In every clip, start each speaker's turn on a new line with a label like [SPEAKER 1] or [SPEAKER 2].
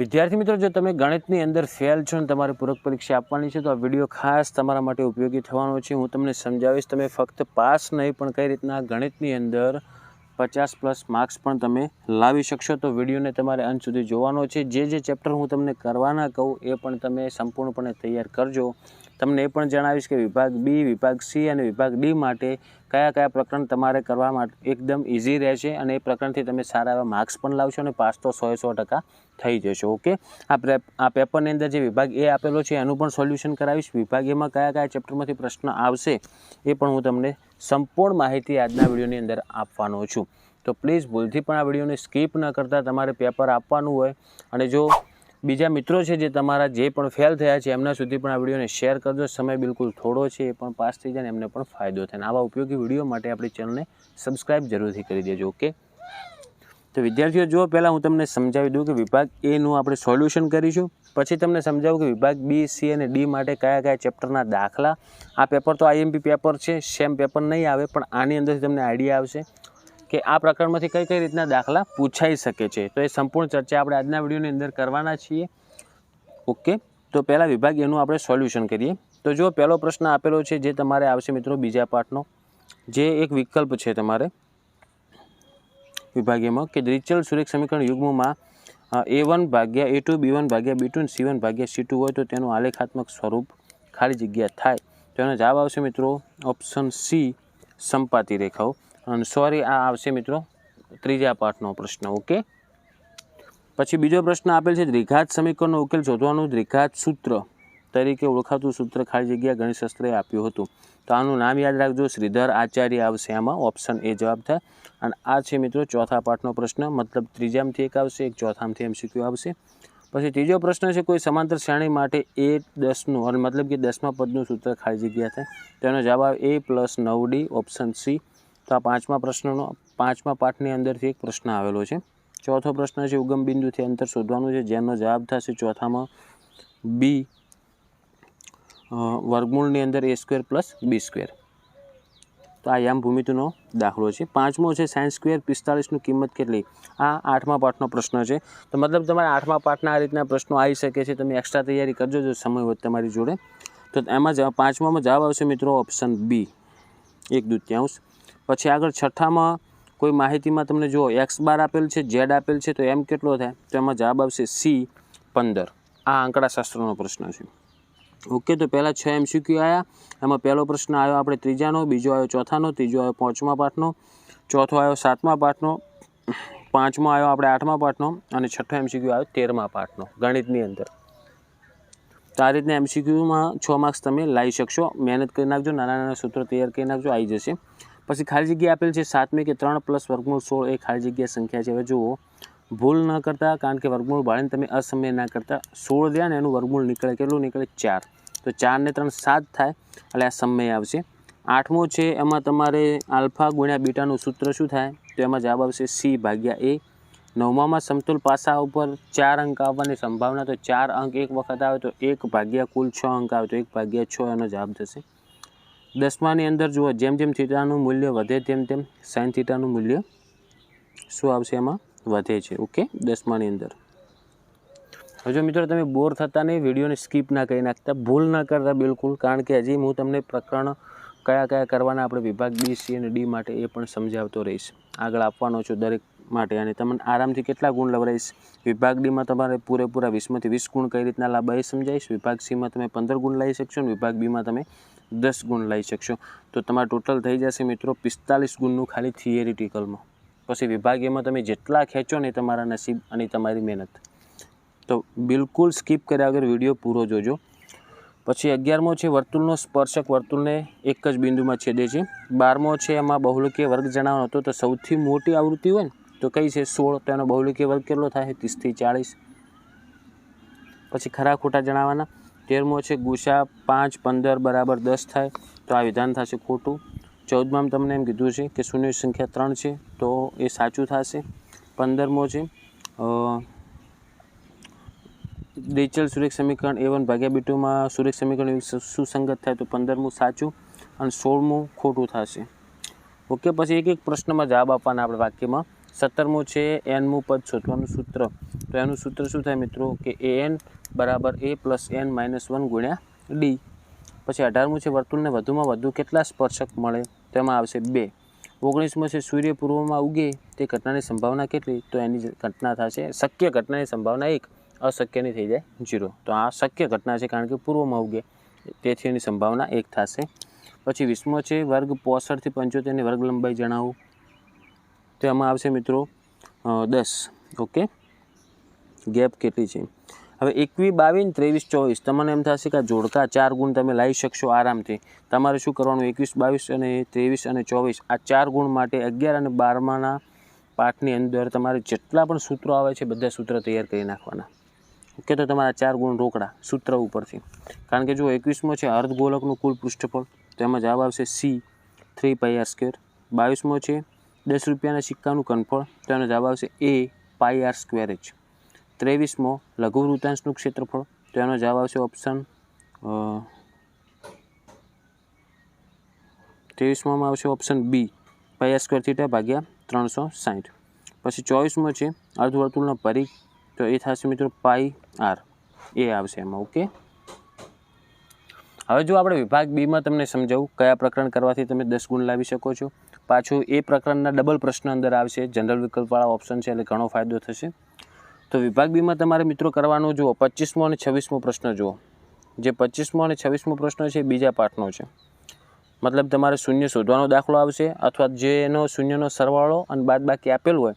[SPEAKER 1] વિદ્યાર્થી મિત્રો, જો તમે ગણિતની અંદર ફેલ છો અને તમારે પૂરક પરીક્ષા આપવાની છે તો આ વિડીયો ખાસ તમારા માટે ઉપયોગી થવાનો છે. હું તમને સમજાવીશ તમે ફક્ત પાસ નહીં પણ કઈ રીતના ગણિતની અંદર 50+ માર્ક્સ પણ તમે લાવી શકશો. તો વિડીયોને તમારે અંત સુધી જોવાનો છે. જે ચેપ્ટર હું તમને કરવાના કહું એ પણ તમે સંપૂર્ણપણે તૈયાર કરજો. તમને એ પણ જણાવીશ કે વિભાગ બી, વિભાગ સી અને વિભાગ ડી માટે કયા પ્રકરણ તમારે કરવા માટે એકદમ ઇઝી રહેશે અને એ પ્રકરણથી તમે સારા એવા માર્ક્સ પણ લાવશો અને પાસ તો 100% થઈ જશો. ઓકે, આ પેપરની અંદર જે વિભાગ એ આપેલો છે એનું પણ સોલ્યુશન કરાવીશ. વિભાગ એમાં કયા ચેપ્ટરમાંથી પ્રશ્ન આવશે એ પણ હું તમને સંપૂર્ણ માહિતી આજના વિડીયોની અંદર આપવાનો છું. તો પ્લીઝ ભૂલથી પણ આ વિડીયોને સ્કીપ ન કરતા તમારે પેપર આપવાનું હોય અને જો બીજા મિત્રો છે જે તમારા જે પણ ફેલ થયા છે એમના સુધી પણ આ વિડીયોને શેર કરજો. સમય બિલકુલ થોડો છે, એ પણ પાસ થઈ જાય ને એમને પણ ફાયદો થાય. આવા ઉપયોગી વિડીયો માટે આપણી ચેનલને સબસ્ક્રાઈબ જરૂરથી કરી દેજો. ઓકે, તો વિદ્યાર્થીઓ જો પહેલાં હું તમને સમજાવી દઉં કે વિભાગ એનું આપણે સોલ્યુશન કરીશું, પછી તમને સમજાવું કે વિભાગ બી, સી અને ડી માટે કયા ચેપ્ટરના દાખલા. આ પેપર તો IMP પેપર છે, સેમ પેપર નહીં આવે પણ આની અંદરથી તમને આઈડિયા આવશે કે આ પ્રકરણમાંથી કઈ રીતના દાખલા પૂછાઈ શકે છે. તો એ સંપૂર્ણ ચર્ચા આપણે આજના વિડીયોની અંદર કરવાના છીએ. ઓકે, તો પહેલાં વિભાગ એનું આપણે સોલ્યુશન કરીએ. તો જો પહેલો પ્રશ્ન આપેલો છે જે તમારે આવશે મિત્રો બીજા પાઠનો, જે એક વિકલ્પ છે તમારે વિભાગીયમાં કે દ્વિચલ સુરેખ સમીકરણ યુગ્મમાં A1 ભાગ્યા A2 B1 ભાગ્યા B2 અને C1 ભાગ્યા C2 હોય તો તેનું આલેખાત્મક સ્વરૂપ ખાલી જગ્યા થાય. તો એનો જવાબ આવશે મિત્રો ઓપ્શન સી, સંપાતી રેખાઓ. અને સોરી, આ આવશે મિત્રો ત્રીજા પાઠનો પ્રશ્ન. ઓકે, પછી બીજો પ્રશ્ન આપેલ છે દ્વિઘાત સમીકરણનો ઉકેલ શોધવાનું દ્વિઘાત સૂત્ર તરીકે ઓળખાતું સૂત્ર ખાલી જગ્યા ગણિતશાસ્ત્રએ આપ્યું હતું. તો આનું નામ યાદ રાખજો, શ્રીધર આચાર્ય આવશે આમાં. ઓપ્શન એ જવાબ થાય. અને આ છે મિત્રો ચોથા પાઠનો પ્રશ્ન, મતલબ ત્રીજામાંથી એક આવશે, એક ચોથામાંથી MCQ આવશે. પછી ત્રીજો પ્રશ્ન છે કોઈ સમાંતર શ્રેણી માટે A10નું અને મતલબ કે 10મા પદનું સૂત્ર ખાલી જગ્યા થાય. તો એનો જવાબ A + 9D, ઓપ્શન સી. તો આ પાંચમા પાઠની અંદરથી એક પ્રશ્ન આવેલો છે. ચોથો પ્રશ્ન છે ઉગમ બિંદુથી અંતર શોધવાનું છે, જેનો જવાબ થશે ચોથામાં B, વર્ગમૂળની અંદર A² + B². તો આ યામ ભૂમિતિનો દાખલો છે. પાંચમો છે sin² 45ની કિંમત કેટલી. આ આઠમા પાઠનો પ્રશ્ન છે. તો મતલબ તમારે આઠમા પાઠના આ રીતના પ્રશ્નો આવી શકે છે. તમે એક્સ્ટ્રા તૈયારી કરજો જો સમય હોય તમારી જોડે. તો એમાં પાંચમામાં જવાબ આવશે મિત્રો ઓપ્શન B, 1/2. પછી આગળ છઠ્ઠામાં કોઈ માહિતીમાં તમને જો X બાર આપેલ છે, Z આપેલ છે, તો M કેટલો થાય. તો એમાં જવાબ આવશે C, 15. આ આંકડાશાસ્ત્રનો પ્રશ્ન છે. ઓકે, તો પહેલાં 6 MCQ આવ્યા. એમાં પહેલો પ્રશ્ન આવ્યો આપણે ત્રીજાનો, બીજો આવ્યો ચોથાનો, ત્રીજો આવ્યો પાંચમા પાઠનો, ચોથો આવ્યો સાતમા પાઠનો, પાંચમો આવ્યો આપણે આઠમા પાઠનો અને છઠ્ઠો MCQ આવ્યો 13મા પાઠનો ગણિતની અંદર. તો આ રીતના MCQમાં 6 માર્ક્સ તમે લાવી શકશો. મહેનત કરી નાખજો, નાના સૂત્રો તૈયાર કરી નાખજો, આવી જશે. પછી ખાલી જગ્યા આપેલ છે સાતમી કે 3 + વર્ગમૂળ 16 એ ખાલી જગ્યા સંખ્યા છે. હવે જુઓ, ભૂલ ન કરતા, કારણ કે વર્ગમૂળ બાળીને તમે અસમય ના કરતા. 16 દે ને એનું વર્ગમૂળ નીકળે, કેટલું નીકળે 4. તો 4 ને 3 7 થાય એટલે આ સમય આવશે. આઠમો છે એમાં તમારે આલ્ફા ગુણ્યા બીટાનું સૂત્ર શું થાય. તો એમાં જવાબ આવશે C/A. નવમામાં સમતુલ પાસા ઉપર 4 અંક આવવાની સંભાવના. તો 4 અંક એક વખત આવે તો 1 ભાગ્યા કુલ 6 અંક આવે તો 1/6 એનો જવાબ થશે. 10માની અંદર જુઓ, જેમ થીટાનું મૂલ્ય વધે તેમ સાઇન થીટાનું મૂલ્ય શું આવશે, એમાં વધે છે. ઓકે, 10માની અંદર. હવે જો મિત્રો તમે બોર થતા નહીં, વિડીયોને સ્કીપ ના કરી નાખતા, ભૂલ ના કરતા બિલકુલ, કારણ કે હજી હું તમને પ્રકરણ કયા કરવાના આપણે વિભાગ B, C અને D માટે એ પણ સમજાવતો રહીશ. આગળ આપવાનો છું દરેક માટે અને તમને આરામથી કેટલા ગુણ લવડાવીશ. વિભાગ Dમાં તમારે પૂરેપૂરા 20માંથી 20 ગુણ કઈ રીતના લાવવા એ સમજાવીશ. વિભાગ Cમાં તમે 15 ગુણ લઈ શકશો અને વિભાગ Bમાં તમે 10 ગુણ લઈ શકશો. તો તમારે ટોટલ થઈ જશે મિત્રો 45 ગુણનું ખાલી થિયરિટિકલમાં. પછી વિભાગ Aમાં તમે જેટલા ખેંચો ને તમારા નસીબ અને તમારી મહેનત. તો બિલકુલ સ્કીપ કર્યા વગર વિડીયો પૂરો જોજો. પછી 11મો છે વર્તુળનો સ્પર્શક વર્તુળને એક જ બિંદુમાં છેદે છે. 12મો છે એમાં બહુલકીય વર્ગ જણાવવાનો હતો. તો સૌથી મોટી આવૃત્તિ હોય ને તો કઈ છે 16. તો એનો બહુલકીય વર્ગ કેટલો થાય 30 થી 40. પછી ખરા ખોટા જણાવવાના. 13મો છે ગુસા 5 15 = 10 થાય. તો આ વિધાન થશે ખોટું. 14માં તમને એમ કીધું છે કે શૂન્ય સંખ્યા 3 છે તો એ સાચું થશે. 15મો છે દ્વિચલ સુરેખ સમીકરણ A1 ભાગ્યા B2માં સુરેખ સમીકરણ સુસંગત થાય તો 15મું સાચું અને 16મું ખોટું થશે. ઓકે, પછી એક પ્રશ્નમાં જવાબ આપવાના આપણે વાક્યમાં. 17મું છે nમું પદ શોધવાનું સૂત્ર. તો એનું સૂત્ર શું થાય મિત્રો કે AN બરાબર A પ્લસ N માઇનસ 1 ગુણ્યા D. પછી 18મું છે વર્તુળને વધુમાં વધુ કેટલા સ્પર્શક મળે, તેમાં આવશે 2. 19મું છે સૂર્ય પૂર્વમાં ઉગે તે ઘટનાની સંભાવના કેટલી, તો એની ઘટના થશે શક્ય ઘટનાની સંભાવના 1, અશક્યની થઈ જાય 0. તો આ શક્ય ઘટના છે કારણ કે પૂર્વમાં ઉગે, તેથી એની સંભાવના 1 થશે. પછી 20મો છે વર્ગ 65 થી 75ની વર્ગ લંબાઈ જણાવો, તો એમાં આવશે મિત્રો 10. ઓકે, ગેપ કેટલી છે. હવે 21, 22, 23, 24 તમને એમ થશે કે આ જોડકા 4 ગુણ તમે લાવી શકશો આરામથી. તમારે શું કરવાનું, 21, 22 અને 23 અને 24 આ 4 ગુણ માટે 11 અને 12માના પાઠની અંદર તમારે જેટલા પણ સૂત્રો આવે છે બધા સૂત્ર તૈયાર કરી નાખવાના. ઓકે, તો તમારા 4 ગુણ રોકડા સૂત્ર ઉપરથી. કારણ કે જો 21મો છે અર્ધગોલકનું કુલ પૃષ્ઠફળ, તેમાં જવાબ આવશે C 3πr². 22મો છે 10 રૂપિયાના સિક્કાનું ઘનફળ, તો એનો જવાબ આવશે A πr². 23મો લઘુ વૃત્તાંશનું ક્ષેત્રફળ, તો એનો જવાબ આવશે ઓપ્શન 23માં આવશે ઓપ્શન B πr² ભાગ્યા 360. પછી 24મો છે અર્ધવર્તુળનો પરિઘ, તો એ થશે મિત્રો πr, એ આવશે એમાં. ઓકે, હવે જો આપણે વિભાગ બીમાં તમને સમજાવું કયા પ્રકરણ કરવાથી તમે 10 ગુણ લાવી શકો છો. પાછું એ પ્રકરણના ડબલ પ્રશ્ન અંદર આવશે, જનરલ વિકલ્પવાળા ઓપ્શન છે એટલે ઘણો ફાયદો થશે. તો વિભાગ બીમાં તમારે મિત્રો કરવાનું જુઓ 25મો અને 26મો પ્રશ્ન જુઓ. જે 25મો અને 26મો પ્રશ્ન છે બીજા પાઠનો છે, મતલબ તમારે શૂન્ય શોધવાનો દાખલો આવશે, અથવા જેનો શૂન્યનો સરવાળો અને બાદબાકી આપેલું હોય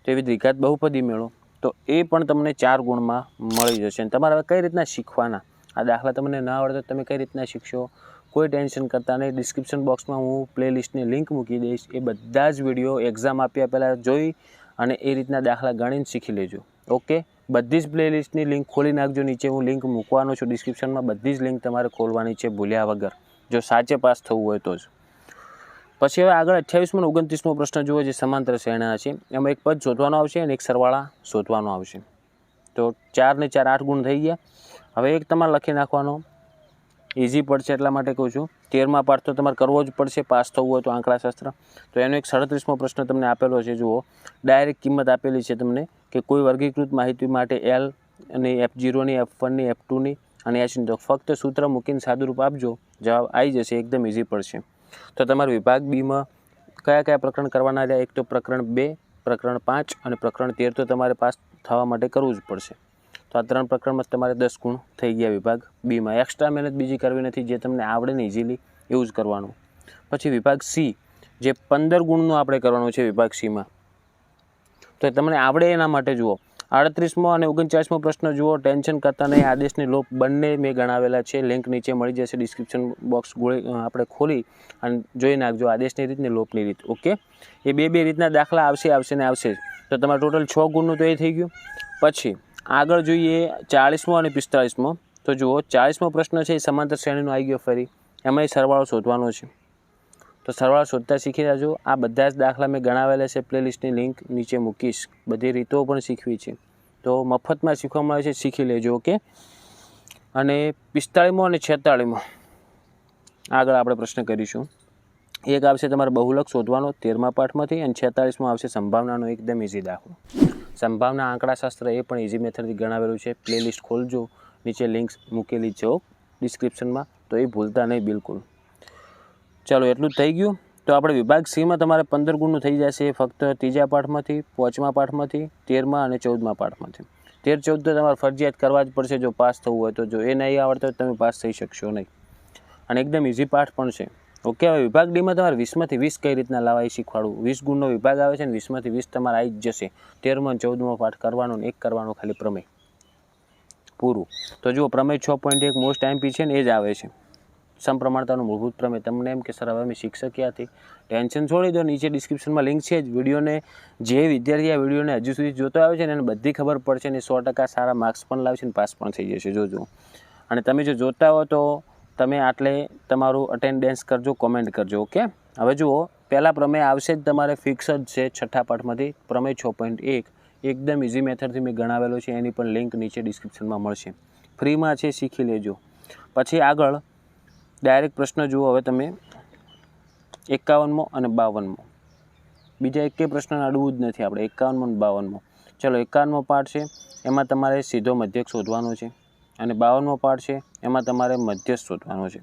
[SPEAKER 1] તો એવી દ્વિઘાત બહુપદી મેળો, તો એ પણ તમને 4 ગુણમાં મળી જશે. અને તમારે હવે કઈ રીતના શીખવાના, આ દાખલા તમને ના આવડે તો તમે કઈ રીતના શીખશો, કોઈ ટેન્શન કરતા નહીં. ડિસ્ક્રિપ્શન બોક્સમાં હું પ્લેલિસ્ટની લિંક મૂકી દઈશ, એ બધા જ વિડીયો એક્ઝામ આપ્યા પહેલાં જોઈ અને એ રીતના દાખલા ગણીને શીખી લેજો. ઓકે, બધી જ પ્લેલિસ્ટની લિંક ખોલી નાખજો, નીચે હું લિંક મૂકવાનો છું ડિસ્ક્રિપ્શનમાં, બધી જ લિંક તમારે ખોલવાની છે ભૂલ્યા વગર, જો સાચે પાસ થવું હોય તો જ. પછી હવે આગળ 28મો અને 29મો પ્રશ્ન જુઓ, જે સમાંતર શ્રેણીના છે. એમાં એક પદ શોધવાનો આવશે અને એક સરવાળા શોધવાનો આવશે. તો 4 ને 4 8 ગુણ થઈ ગયા. હવે એક તમારે લખી નાખવાનો, ઇઝી પડશે એટલા માટે કહું છું. 13મા પાઠ તો તમારે કરવો જ પડશે પાસ થવું હોય તો આંકડાશાસ્ત્ર. તો એનો એક 37મો પ્રશ્ન તમને આપેલો છે. જુઓ, ડાયરેક્ટ કિંમત આપેલી છે તમને કે કોઈ વર્ગીકૃત માહિતી માટે L અને F0ની, F1ની, F2ની અને H ની, તો ફક્ત સૂત્ર મૂકીને સાદુરૂપ આપજો, જવાબ આવી જશે, એકદમ ઇઝી પડશે. તો તમારે વિભાગ બીમાં કયા કયા પ્રકરણ કરવાના રહ્યા, એક તો પ્રકરણ 2, પ્રકરણ 5 અને પ્રકરણ 13 તો તમારે પાસ થવા માટે કરવું જ પડશે. તો આ 3 પ્રકરણમાં તમારે 10 ગુણ થઈ ગયા વિભાગ બીમાં. એક્સ્ટ્રા મહેનત બીજી કરવી નથી, જે તમને આવડે ને ઇઝીલી એવું જ કરવાનું. પછી વિભાગ C, જે 15 ગુણનું આપણે કરવાનું છે વિભાગ Cમાં, તો તમને આવડે એના માટે જુઓ 38મો અને 39મો પ્રશ્ન જુઓ, ટેન્શન કરતા નહીં. આદેશની લોપ બંને મેં ગણાવેલા છે, લિંક નીચે મળી જશે, ડિસ્ક્રિપ્શન બોક્સ આપણે ખોલી અને જોઈ નાખજો આદેશની રીત ને લોપની રીત. ઓકે, એ બે રીતના દાખલા આવશે ને આવશે જ. તો તમારે ટોટલ 6 ગુણનું તો એ થઈ ગયું. પછી આગળ જોઈએ 40મો અને 45મો. તો જુઓ 40મો પ્રશ્ન છે એ સમાંતર શ્રેણીનો આવી ગયો ફરી, એમાં સરવાળો શોધવાનો છે. તો સરવાળો શોધતા શીખી જાજો. આ બધા જ દાખલા મેં ગણાવેલા છે, પ્લેલિસ્ટની લિંક નીચે મૂકીશ, બધી રીતો પણ શીખવી છે, તો મફતમાં શીખવામાં આવે છે, શીખી લેજો. ઓકે, અને 45મો અને 46મો આગળ આપણે પ્રશ્ન કરીશું. એક આવશે તમારે બહુલક શોધવાનો 13મા પાઠમાંથી, અને 46મો આવશે સંભાવનાનો એકદમ ઇઝી દાખલો. સંભાવના આંકડાશાસ્ત્ર એ પણ ઇઝી મેથડથી ગણાવેલું છે, પ્લેલિસ્ટ ખોલજો, નીચે લિંક્સ મૂકેલી છે ડિસ્ક્રિપ્શનમાં, તો એ ભૂલતા નહીં બિલકુલ. ચાલો, એટલું જ થઈ ગયું. તો આપણે વિભાગ Cમાં તમારે 15 ગુણનું થઈ જશે, ફક્ત 3જા પાઠમાંથી, 5મા પાઠમાંથી, 13મા અને 14મા પાઠમાંથી. 13, 14 તો તમારે ફરજિયાત કરવા જ પડશે જો પાસ થવું હોય તો. જો એ નહીં આવડતો તો તમે પાસ થઈ શકશો નહીં, અને એકદમ ઇઝી પાઠ પણ છે. ઓકે, હવે વિભાગ Dમાં તમારે 20માંથી 20 કઈ રીતના લાવવા એ શીખવાડવું. 20 ગુણનો વિભાગ આવે છે ને 20માંથી 20 તમારે આવી જ જશે. 13મો અને 14મો પાઠ કરવાનો ને એક કરવાનો ખાલી પ્રમેય, પૂરું. તો જુઓ, પ્રમેય 6.1 મોસ્ટ MP છે ને એ જ આવે છે, સમપ્રમાણતાનું મૂળભૂત પ્રમેય. તમને એમ કે સર હવે અમે શિક્ષક ક્યાંથી, ટેન્શન છોડી દો, નીચે ડિસ્ક્રિપ્શનમાં લિંક છે જ. વિડીયોને જે વિદ્યાર્થી આ વિડીયોને હજુ સુધી જોતો આવે છે ને એને બધી ખબર પડશે ને 100% સારા માર્ક્સ પણ લાવશે ને પાસ પણ થઈ જશે, જોજો. અને તમે જો જોતા હો તો તમે આટલે તમારું અટેન્ડન્સ કરજો, કોમેન્ટ કરજો. ઓકે, હવે જુઓ, પહેલાં પ્રમેય આવશે જ તમારે, ફિક્સ જ છે 6ઠા પાઠમાંથી, પ્રમેય 6.1 એકદમ ઇઝી મેથડથી મેં ગણાવેલો છે, એની પણ લિંક નીચે ડિસ્ક્રિપ્શનમાં મળશે, ફ્રીમાં છે, શીખી લેજો. પછી આગળ ડાયરેક્ટ પ્રશ્ન જુઓ હવે તમે 51મો અને 52મો. બીજા એકેય પ્રશ્ન અડવું જ નથી આપણે, 51મો અને 52મો. ચલો 51મો પાર્ટ છે એમાં તમારે સીધો મધ્યક શોધવાનો છે અને 52મો પાર્ટ છે એમાં તમારે મધ્યસ્થ શોધવાનો છે.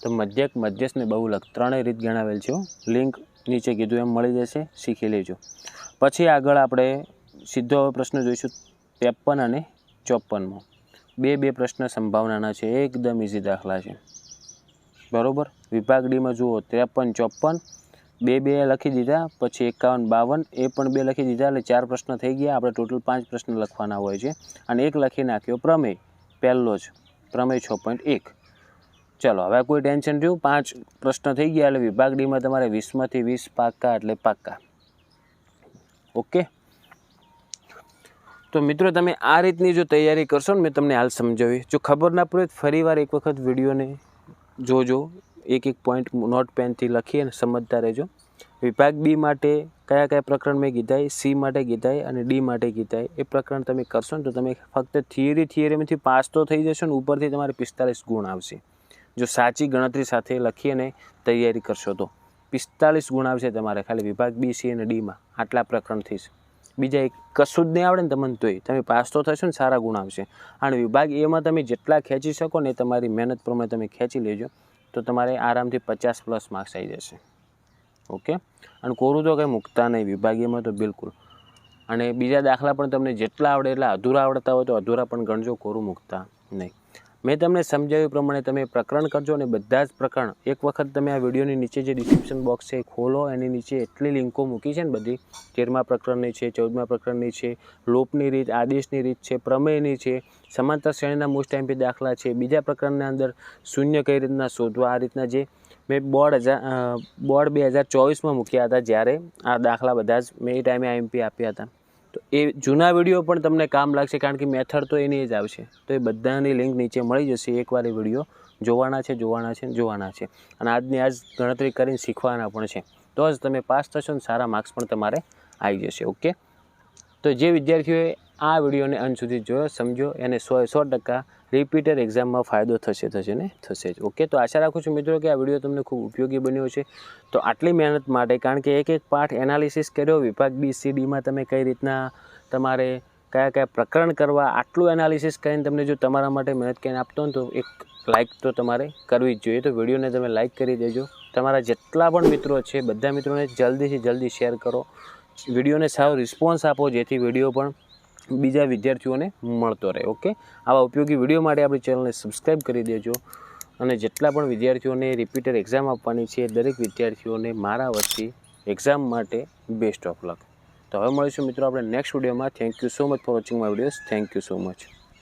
[SPEAKER 1] તો મધ્યક, મધ્યસ્થ ને બહુલક ત્રણેય રીત ગણાવેલ છે. લિંક નીચે કીધું એમ મળી જશે, શીખી લેજો. પછી આગળ આપણે સીધો પ્રશ્ન જોઈશું 53 અને 54માં. બે પ્રશ્ન સંભાવનાના છે, એકદમ ઇઝી દાખલા છે, બરોબર. વિભાગ ડીમાં જુઓ 53, 54 બે લખી દીધા, પછી 51, 52 એ પણ 2 લખી દીધા, એટલે 4 પ્રશ્ન થઈ ગયા. આપણે ટોટલ 5 પ્રશ્ન લખવાના હોય છે અને એક લખી નાખ્યો પ્રમેય, પહેલો જ પ્રમેય 6.1. ચલો હવે કોઈ ટેન્શન થયું, 5 પ્રશ્ન થઈ ગયા એટલે વિભાગ ડીમાં તમારે 20માંથી 20 પાક્કા એટલે પાક્કા. ઓકે. તો મિત્રો તમે આ રીતની જો તૈયારી કરશો ને, મેં તમને હાલ સમજાવી, જો ખબર ના પડે ફરીવાર એક વખત વિડીયોને જોજો, એક પોઈન્ટ નોટ પેનથી લખી અને સમજતા રહેજો. વિભાગ બી માટે કયા પ્રકરણ મેં કીધા, સી માટે કીધા અને ડી માટે કીધા, એ પ્રકરણ તમે કરશો ને તો તમે ફક્ત થિયરીમાંથી પાસ તો થઈ જશો ને, ઉપરથી તમારે 45 ગુણ આવશે. જો સાચી ગણતરી સાથે લખી અને તૈયારી કરશો તો 45 ગુણ આવશે તમારે ખાલી વિભાગ બી, સી અને ડીમાં, આટલા પ્રકરણથી. બીજા એક કશું જ નહીં આવડે ને તમને તોય તમે પાસ તો થશો ને, સારા ગુણ આવશે. અને વિભાગ એમાં તમે જેટલા ખેંચી શકો ને તમારી મહેનત પ્રમાણે તમે ખેંચી લેજો તો તમારે આરામથી 50+ માર્ક્સ આવી જશે. ઓકે. અને કોરું તો કંઈ મૂકતા નહીં વિભાગીયમાં તો બિલકુલ. અને બીજા દાખલા પણ તમને જેટલા આવડે એટલા અધૂરા આવડતા હોય તો અધૂરા પણ ગણજો, કોરું મૂકતા નહીં. મેં તમને સમજાવ્યું પ્રમાણે તમે પ્રકરણ કરજો અને બધા જ પ્રકરણ એક વખત તમે આ વિડીયોની નીચે જે ડિસ્ક્રિપ્શન બોક્સ છે એ ખોલો, એની નીચે એટલી લિંકો મૂકી છે ને બધી, 13મા પ્રકરણની છે, 14મા પ્રકરણની છે, લોપની રીત, આદેશની રીત છે, પ્રમેયની છે, સમાંતર શ્રેણીના મોસ્ટ એમપી દાખલા છે, બીજા પ્રકરણના અંદર શૂન્ય કઈ રીતના શોધવા, આ રીતના જે મેં બોર્ડ 2024માં મૂક્યા હતા, જ્યારે આ દાખલા બધા જ મેં એ ટાઈમે આઈએમપી આપ્યા હતા. તો એ જૂના વિડીયો પણ તમને કામ લાગશે, કારણ કે મેથડ તો એની જ આવશે. તો એ બધાની લિંક નીચે મળી જશે. એકવાર એ વિડીયો જોવાના છે. અને આજની આજ ગણતરી કરીને શીખવાના પણ છે, તો જ તમે પાસ થશો ને સારા માર્ક્સ પણ તમારે આવી જશે. ઓકે. તો જે વિદ્યાર્થીઓએ આ વિડીયોને અંત સુધી જોયો, સમજો, એને 100% રિપીટર એક્ઝામમાં ફાયદો થશે જ. ઓકે. તો આશા રાખું છું મિત્રો કે આ વિડીયો તમને ખૂબ ઉપયોગી બન્યો છે. તો આટલી મહેનત માટે, કારણ કે એક પાઠ એનાલિસિસ કર્યો, વિભાગ બી, સી, ડીમાં તમે કઈ રીતના તમારે કયા પ્રકરણ કરવા, આટલું એનાલિસિસ કરીને તમને જો તમારા માટે મહેનત કરીને આપતો હોય તો એક લાઇક તો તમારે કરવી જ જોઈએ. તો વિડીયોને તમે લાઇક કરી દેજો. તમારા જેટલા પણ મિત્રો છે બધા મિત્રોને જલ્દીથી જલ્દી શેર કરો. વિડીયોને સારો રિસ્પોન્સ આપો, જેથી વિડીયો પણ બીજા વિદ્યાર્થીઓને મળતો રહે. ઓકે. આવા ઉપયોગી વિડીયો માટે આપણી ચેનલને સબસ્ક્રાઈબ કરી દેજો. અને જેટલા પણ વિદ્યાર્થીઓને રિપીટર એક્ઝામ આપવાની છે, દરેક વિદ્યાર્થીઓને મારા વતી એક્ઝામ માટે બેસ્ટ ઓફ લક. તો હવે મળીશું મિત્રો આપણે નેક્સ્ટ વિડીયોમાં. Thank you so much for watching my videos. Thank you so much.